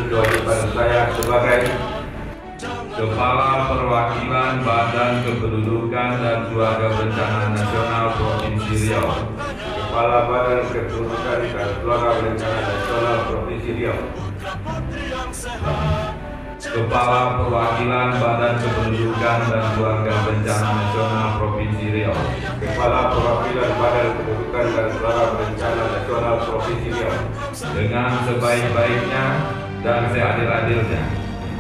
kewajiban saya sebagai Kepala Perwakilan Badan Kependudukan dan Keluarga Berencana Nasional Provinsi Riau, Kepala Badan Kependudukan dan Keluarga Berencana Nasional Provinsi Riau, Kepala Perwakilan Badan Kependudukan dan Keluarga Berencana Nasional Provinsi Riau, Kepala Perwakilan Badan Kependudukan dan Keluarga Berencana Nasional Provinsi Riau, dengan sebaik-baiknya dan seadil-adilnya,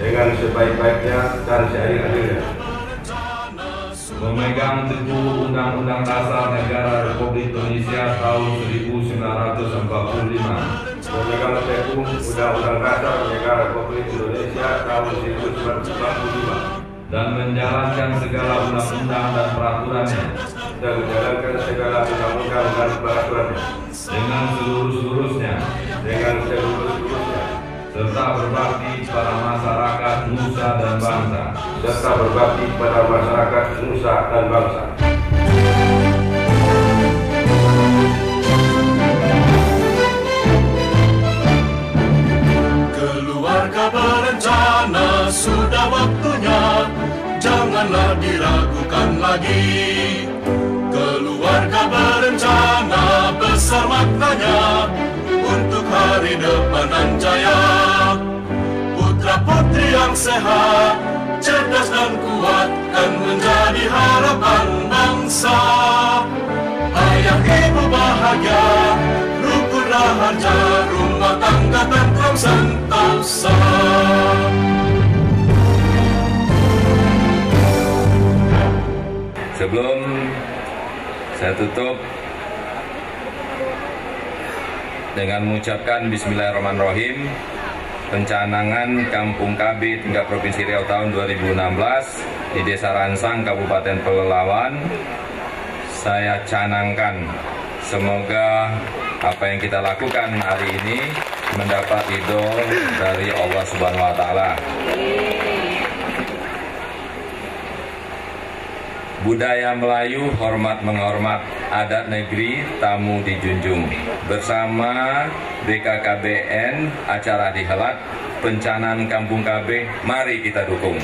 dengan sebaik-baiknya dan seadil-adilnya, memegang teguh Undang-Undang Dasar Negara Republik Indonesia tahun 1945, memegang teguh Undang-Undang Dasar Negara Republik Indonesia tahun 1945, dan menjalankan segala undang-undang dan peraturannya, dengan seluruh-seluruhnya, serta berbakti pada masyarakat, nusa dan bangsa, Keluarga berencana sudah waktunya, janganlah diragukan lagi. Keluarga berencana besar maknanya untuk hari depan dan jaya. Putra-putri yang sehat, cerdas dan kuat kan menjadi harapan bangsa. Ayah ibu bahagia, rukun raharja, rumah tangga tentram sentosa. Sebelum saya tutup dengan mengucapkan Bismillahirrahmanirrahim, pencanangan Kampung KB tingkat Provinsi Riau tahun 2016 di Desa Ransang, Kabupaten Pelalawan, saya canangkan semoga apa yang kita lakukan hari ini mendapat ridho dari Allah Subhanahu wa Ta'ala. Budaya Melayu hormat menghormat, adat negeri tamu dijunjung. Bersama BKKBN acara dihelat, pencanaan Kampung KB, mari kita dukung.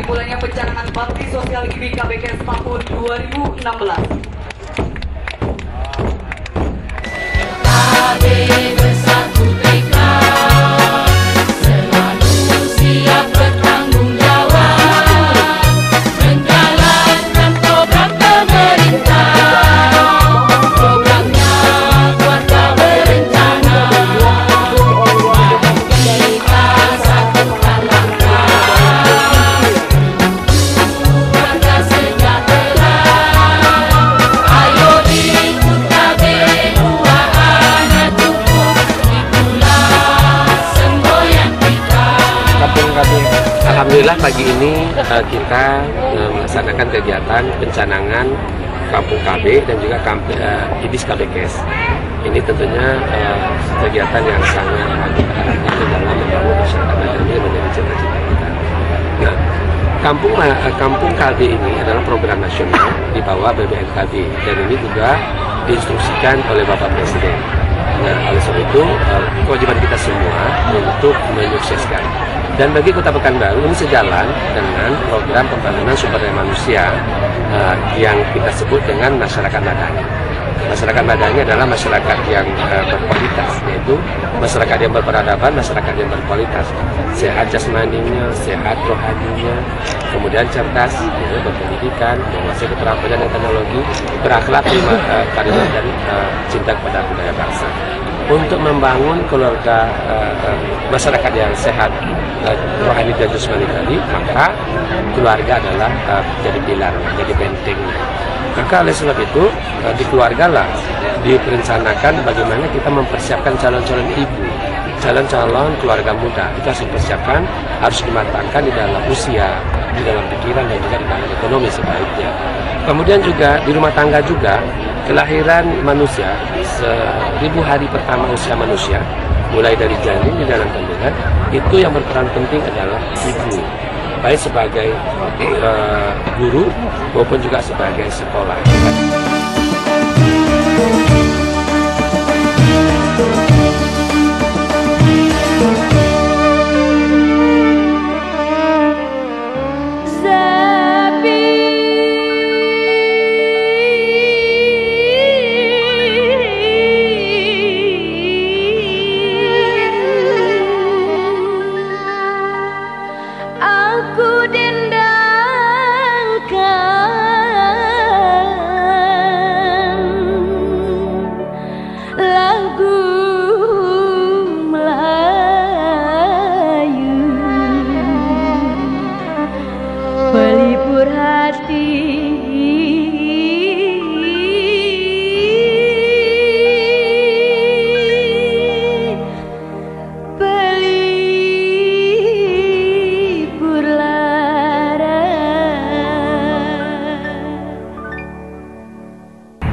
Dimulainya pencanangan bakti sosial IBK BKS tahun 2016. Alhamdulillah pagi ini kita melaksanakan kegiatan pencanangan Kampung KB dan juga IDIS KBKes. Ini tentunya kegiatan yang sangat kita harapkan dalam membangun masyarakat yang menjadi cita-cita kita. Kampung KB ini adalah program nasional di bawah BPNKB dan ini juga diinstruksikan oleh Bapak Presiden. Nah, oleh sebab itu kewajiban kita semua untuk menyukseskan. Dan bagi Kota Pekanbaru ini sejalan dengan program pembangunan sumber daya manusia yang kita sebut dengan masyarakat madani. Masyarakat madani adalah masyarakat yang berkualitas, yaitu masyarakat yang berperadaban, masyarakat yang berkualitas, sehat jasmaninya, sehat rohaninya, kemudian cerdas, berpendidikan, menguasai keterampilan dan teknologi, berakhlak, karimah dan cinta kepada budaya bangsa. Untuk membangun keluarga masyarakat yang sehat, rohani dan jasmani tadi, maka keluarga adalah jadi pilar, jadi benteng. Maka oleh sebab itu di keluarga lah direncanakan bagaimana kita mempersiapkan calon-calon ibu, calon-calon keluarga muda. Itu harus dipersiapkan, harus dimatangkan di dalam usia, di dalam pikiran dan juga di dalam ekonomi sebaiknya. Kemudian juga di rumah tangga juga kelahiran manusia 1000 hari pertama usia manusia, mulai dari janin di dalam kandungan, itu yang berperan penting adalah ibu, baik sebagai guru maupun juga sebagai sekolah.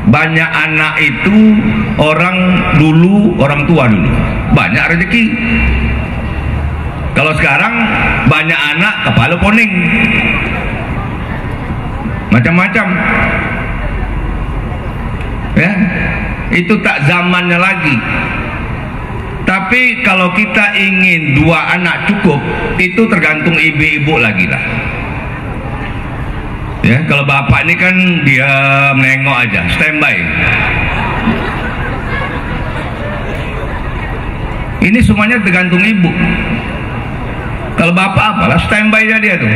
Banyak anak itu orang tua dulu banyak rezeki. Kalau sekarang banyak anak kepala poning, macam-macam ya, itu tak zamannya lagi. Tapi kalau kita ingin 2 anak cukup, itu tergantung ibu-ibu lagi lah. Ya, kalau bapak ini kan dia menengok aja, standby. Ini semuanya tergantung ibu. Kalau bapak apalah, standby aja dia tuh.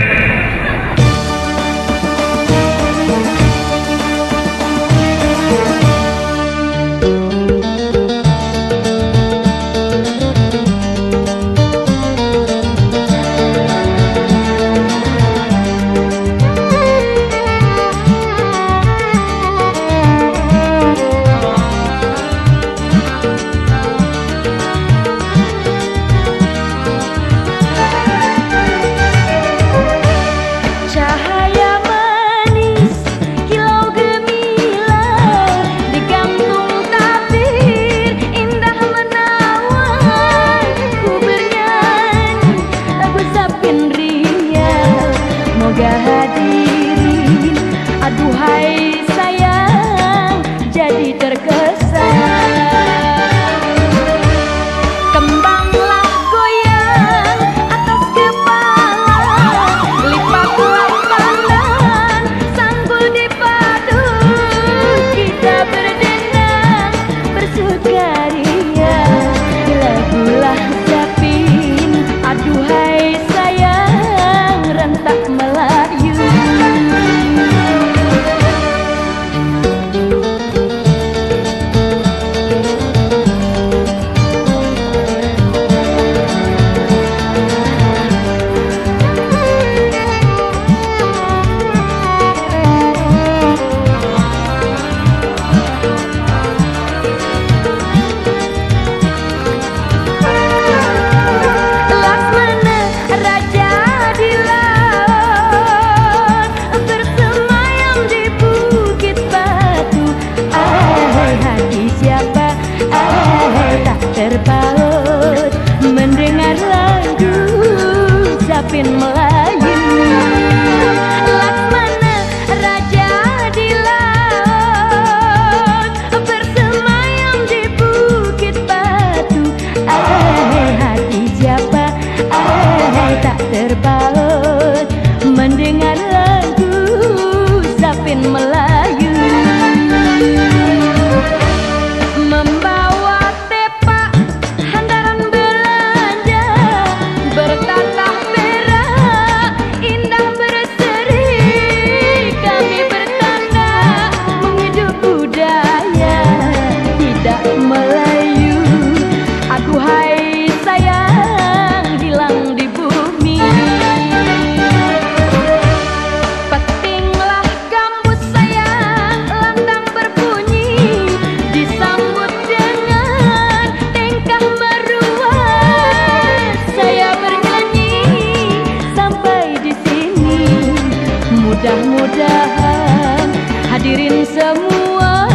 semua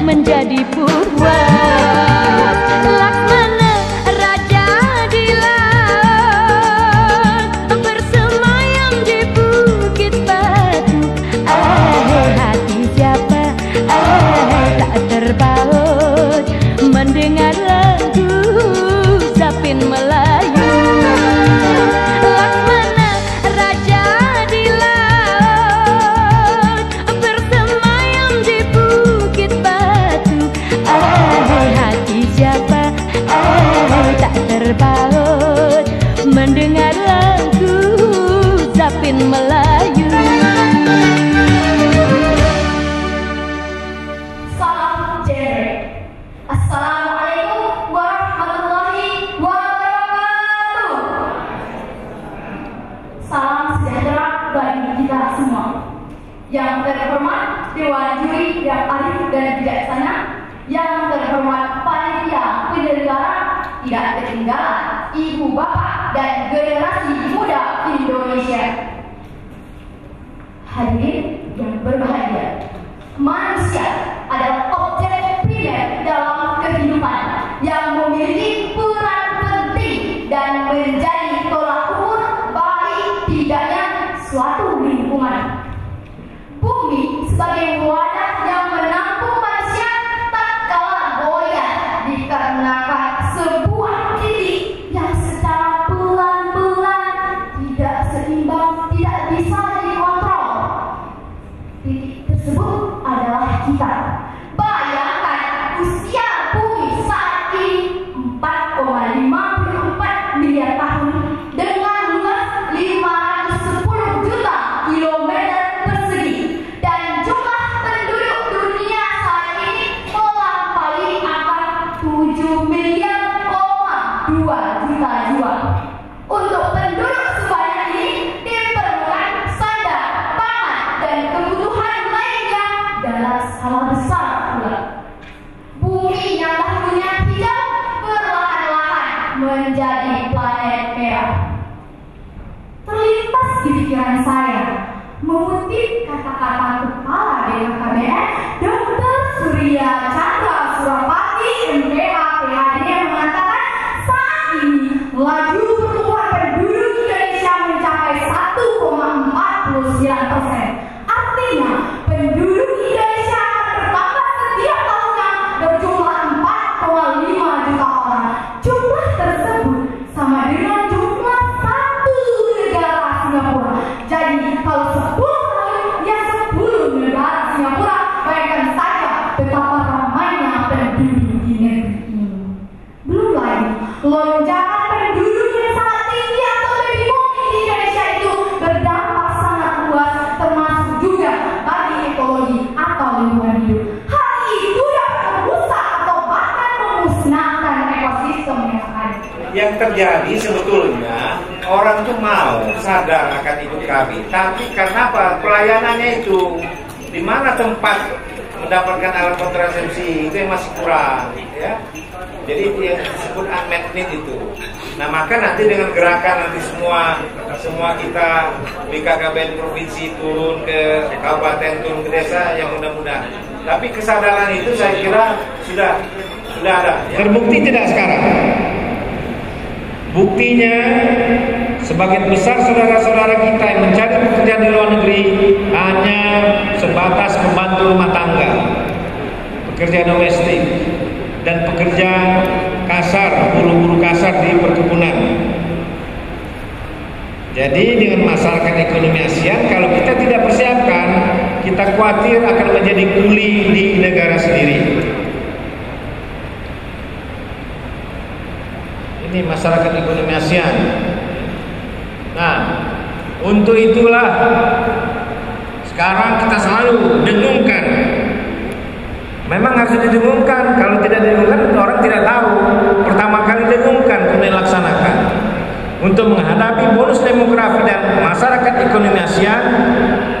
menjadi purba. Laksamana raja di laut bersemayam di bukit batu. Hati siapa tak terpaut mendengar lagu Zapin Melayu. Laksamana raja di laut bersemayam di bukit batu. Hati siapa tak terpaut mendengar lagu Zapin Melayu. Salam genre. Assalamualaikum warahmatullahi wabarakatuh. Salam sejahtera bagi kita semua. Yang terhormat Dewan Juri yang arif dan bijaksana, yang terhormat panitia penyelenggara, tidak ketinggalan ibu bapak dan generasi muda Indonesia. Hadirin yang berbahagia, manusia adalah objek primer dalam kehidupan yang memiliki peran penting dan menjadi tolak ukur baik tidaknya suatu lingkungan. Bumi sebagai wadah yang menampung manusia tak kalah goyah dikarenakan sebuah titik yang secara pelan-pelan tidak seimbang, tidak bisa dikontrol. Titik tersebut adalah kita. Bayangkan usia bumi saat ini 4,54 miliar tahun dengan luas 510 juta kilometer persegi, dan jumlah penduduk dunia saat ini melampaui angka 7 miliar,2 juta jiwa. Untuk penduduk sebanyak ini diperlukan sandar, pangan, dan kebutuhan lainnya dalam skala besar pula. Bumi yang dahulunya hijau perlahan-lahan menjadi planet merah. Terlintas di pikiran saya mengutip kata-kata kepala BKKBN Dr. Surya Chandra Surapati MPH PhD yang mengatakan saat ini laju pertumbuhan penduduk Indonesia mencapai 1,49%. Artinya penduduk Indonesia akan bertambah setiap tahunnya berjumlah 4,5 juta orang. Jumlah tersebut sama dengan jumlah satu negara Singapura. Jadi kalau 10 tahun ya 10 negara Singapura. Bayangkan saja betapa ramainya penduduk di negeri ini. Belum lagi lonjakan penduduk yang sangat tinggi atau baby booming di Indonesia itu berdampak sangat luas, termasuk juga bagi ekologi atau lingkungan hidup. Hal itu dapat merusak atau bahkan memusnahkan ekosistem yang ada. Yang terjadi sebetulnya orang tuh mau sadar akan ikut kami, tapi karena apa? Pelayanannya itu di mana tempat mendapatkan alat kontrasepsi itu yang masih kurang, ya. Jadi yang disebut unmet need itu. Nah maka nanti dengan gerakan nanti semua kita BKKBN provinsi turun ke kabupaten, turun ke desa, yang mudah-mudahan. Tapi kesadaran itu saya kira sudah ada. Ya. Terbukti tidak sekarang? Buktinya sebagian besar saudara-saudara kita yang mencari pekerjaan di luar negeri hanya sebatas pembantu rumah tangga, pekerja domestik, dan pekerja kasar, buruh-buruh kasar di perkebunan. Jadi dengan masyarakat ekonomi ASEAN, kalau kita tidak persiapkan, kita khawatir akan menjadi kuli di negara sendiri. Ini masyarakat ekonomi ASEAN. Nah, untuk itulah sekarang kita selalu dengungkan. Memang harus didengungkan. Kalau tidak didengungkan, orang tidak tahu. Pertama kali dengungkan, kemudian laksanakan. Untuk menghadapi bonus demografi dan masyarakat ekonomi ASEAN,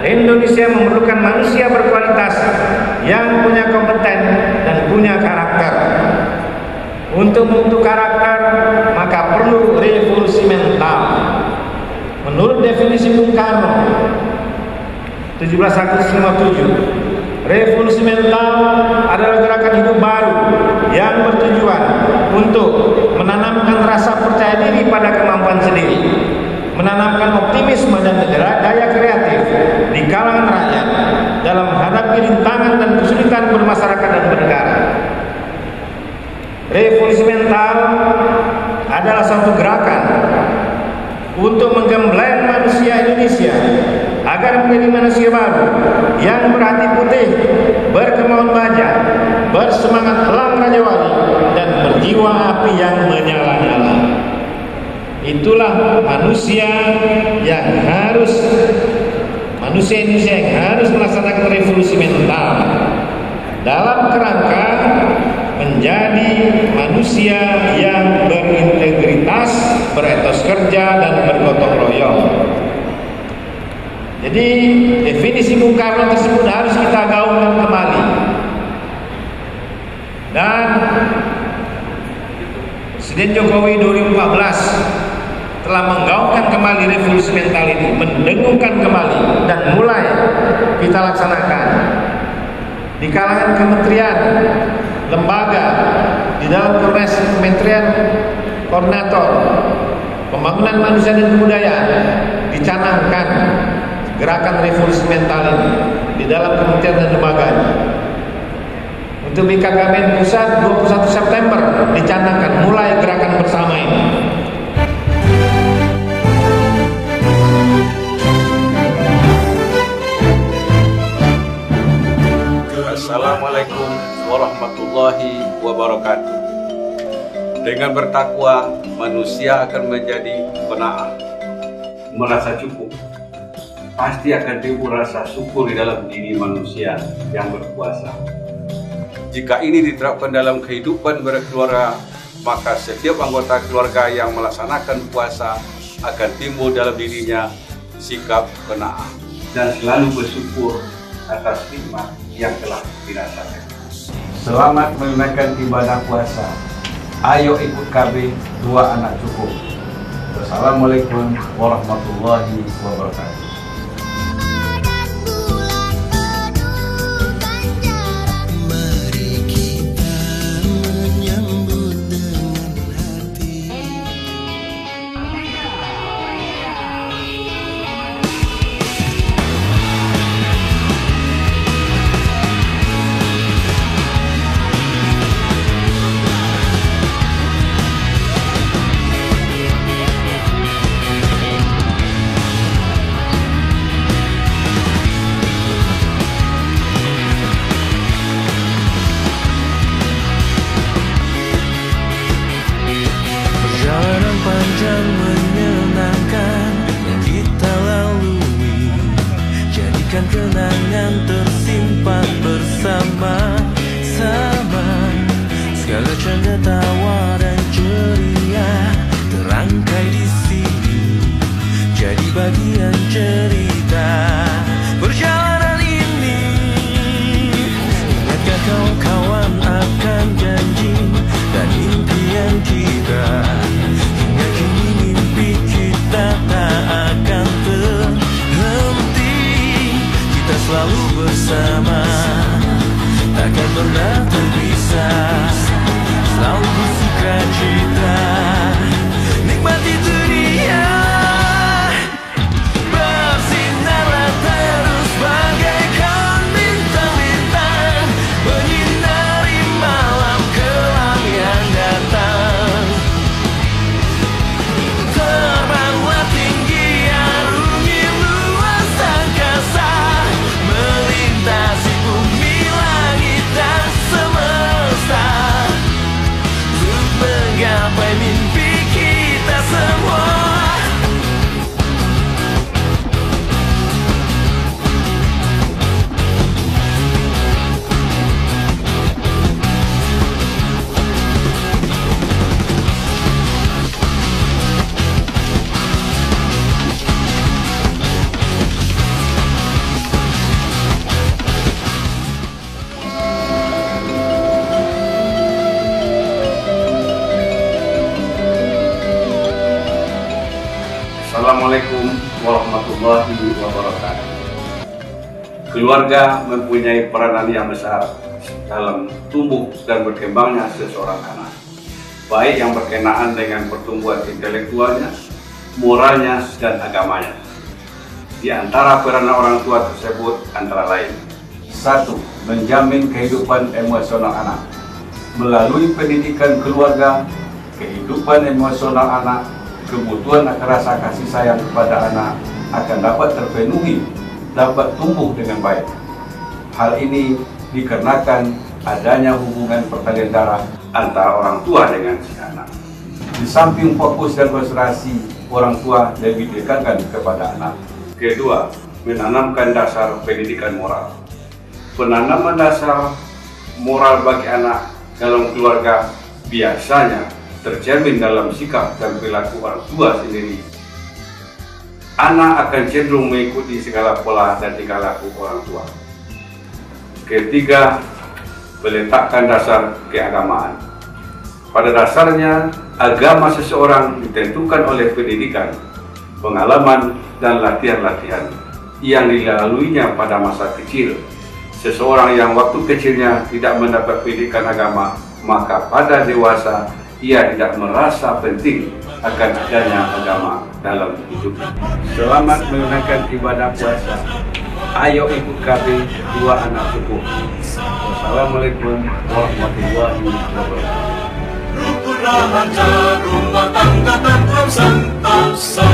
Indonesia memerlukan manusia berkualitas yang punya kompeten dan punya karakter. Untuk membentuk karakter, maka perlu revolusi mental. Menurut definisi Bung Karno 1757, Revolusi mental adalah gerakan hidup baru yang bertujuan untuk menanamkan rasa percaya diri pada kemampuan sendiri, menanamkan optimisme dan daya kreatif di kalangan rakyat dalam menghadapi rintangan dan kesulitan bermasyarakat dan bernegara. Revolusi mental adalah suatu gerakan untuk menggembleng manusia Indonesia agar menjadi manusia baru yang berhati putih, berkemauan baja, bersemangat elang rajawali, dan berjiwa api yang menyala-nyala. Itulah manusia Indonesia yang harus melaksanakan revolusi mental dalam kerangka menjadi manusia yang berintegritas, beretos kerja, dan bergotong royong. Jadi definisi Bung Karno tersebut harus kita gaungkan kembali. Dan Presiden Jokowi 2014 telah menggaungkan kembali revolusi mental ini, mendengungkan kembali dan mulai kita laksanakan di kalangan kementerian, lembaga, di dalam kementerian koordinator pembangunan manusia dan kebudayaan dicanangkan gerakan revolusi mental ini di dalam kementerian dan lembaga. Untuk BKKBN Pusat 21 September dicanangkan mulai gerakan bersama ini. Assalamualaikum warahmatullahi wabarakatuh. Dengan bertakwa, manusia akan menjadi penaah. Merasa cukup, pasti akan timbul rasa syukur di dalam diri manusia yang berpuasa. Jika ini diterapkan dalam kehidupan berkeluarga, maka setiap anggota keluarga yang melaksanakan puasa akan timbul dalam dirinya sikap penaah dan selalu bersyukur atas nikmat yang telah dirasakan. Selamat menunaikan ibadah puasa. Ayo ikut KB 2 anak cukup. Wassalamualaikum warahmatullahi wabarakatuh. Kenangan tersimpan bersama-sama, segala canda tawa dan ceria terangkai di sini, jadi bagian cerita perjalanan ini. Ingatkah kawan-kawan akan janji dan impian kita, hingga kini mimpi kita tak akan terhenti. Kita selalu bersama, takkan pernah terpisah, selalu bersuka cita, nikmati dunia. Bersinarlah terus bagaikan bintang-bintang, menyinari malam kelam yang datang. Terbanglah tinggi arungi luas angkasa, melintasi bumi, langit dan semesta, untuk menggapai mimpi kita semua. Assalamualaikum warahmatullahi wabarakatuh. Keluarga mempunyai peranan yang besar dalam tumbuh dan berkembangnya seseorang anak, baik yang berkenaan dengan pertumbuhan intelektualnya, moralnya, dan agamanya. Di antara peranan orang tua tersebut antara lain: 1. Menjamin kehidupan emosional anak. Melalui pendidikan keluarga, kehidupan emosional anak, kebutuhan akan rasa kasih sayang kepada anak akan dapat terpenuhi, dapat tumbuh dengan baik. Hal ini dikarenakan adanya hubungan pertalian darah antara orang tua dengan si anak. Di samping fokus dan konsentrasi, orang tua lebih didekatkan kepada anak. Kedua, menanamkan dasar pendidikan moral. Penanaman dasar moral bagi anak dalam keluarga biasanya tercermin dalam sikap dan perilaku orang tua sendiri. Anak akan cenderung mengikuti segala pola dan tingkah laku orang tua. Ketiga, meletakkan dasar keagamaan. Pada dasarnya, agama seseorang ditentukan oleh pendidikan, pengalaman, dan latihan-latihan yang dilaluinya pada masa kecil. Seseorang yang waktu kecilnya tidak mendapat pendidikan agama, maka pada dewasa ia tidak merasa penting akan adanya agama dalam hidupnya. Selamat menunaikan ibadah puasa. Ayo ikut KB, 2 anak cukup. Wassalamualaikum warahmatullahi wabarakatuh. Rukun rahaja, rumah tangga tentram sentosa.